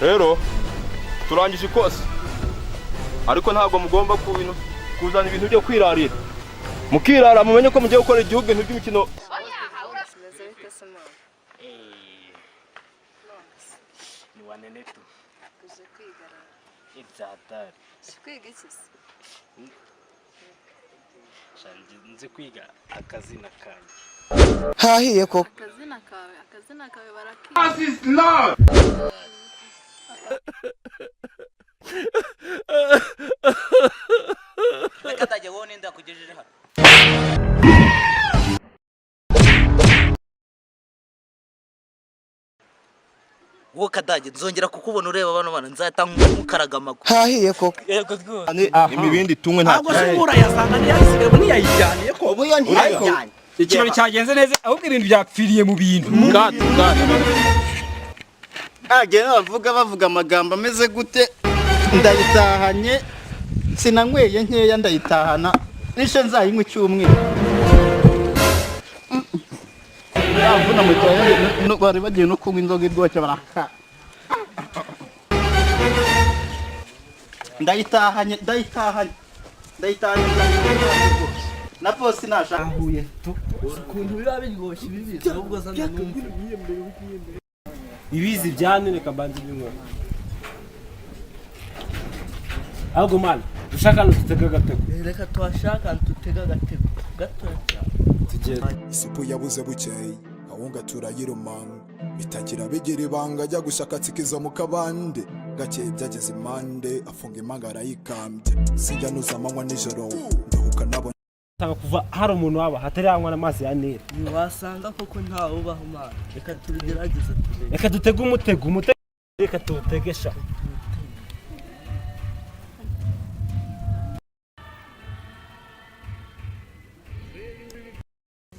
rero turangije ikosa ariko ntabwo mugomba kuzana ibintu byo kwirarira mukirara mumenye ko mugiye gukora igihugu ibintu by'imikino. Ni wanene tu uje kwigara ibyatari kwiga iki se nzi kwiga akazina kanjye hahiye ko akazina kawe barakiga. This is love. Reka tajya wowe nenda kugejeje hano. Wowe kadage nzongera kukubona ureba bano bana nzahita nkukaraga amaguru. hahiye ko Yego rwose. Imibindi tumwe nta ntabwo sura yasanga ntiyasigaye ntiyayijyaniye ko Ubuyo ntiyajyanye. ikirori cyagenze neza ahubwo ibintu byapfiriye mu bintu bavuga amagambo ameze gute ndayitahanye sinanyweye nkeya ndayitahana nishe nzayinywa icyumweru yavuna mu cyaro bari bagiye no kunywa inzoga iryoshye baraka ndayitahanye na boss nasha ahuye tu ukuntu biba biryoshye ibibizi ahubwo zana numva ibizi byanene kabanze bimwe ahubwo mana dushaka nutega agatego reka twashaka tutega agatego gatoya tugenda isupu yabuze bukeye ahunga turayirumanga bitagira bigira ibanga ajya gushaka tsikiza mu kabande gakeye byageze impande afunga imanga arayikambye sijya nuza amanywa nijoro nduhuka nabo kuva hari umuntu waba hatari anywa n'amazi ya Nile wasanga koko ntawe ubaho mana reka tubigerageze reka dutege umutego reka tuwutegesha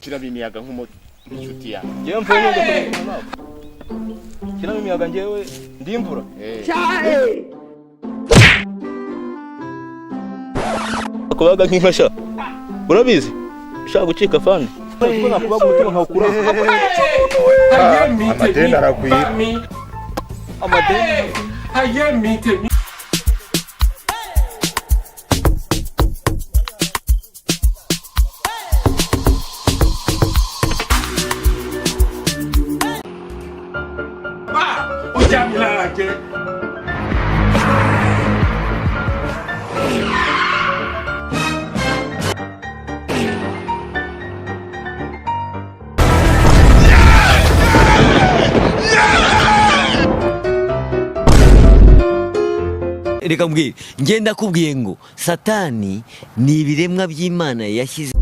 kiramo imiyaga nk'umunshuti yawe ngewe mvuye nubwo kuri nawe kiramo imiyaga ngewe ndi imvura akubaga nk'inkasha urabizi ushaka gucika fani ko nakubaga umutima nkawukura Amadeni arakwiye. Reka mbwira ngenda kubwiye ngo Satani ni ibiremwa by'Imana yashyize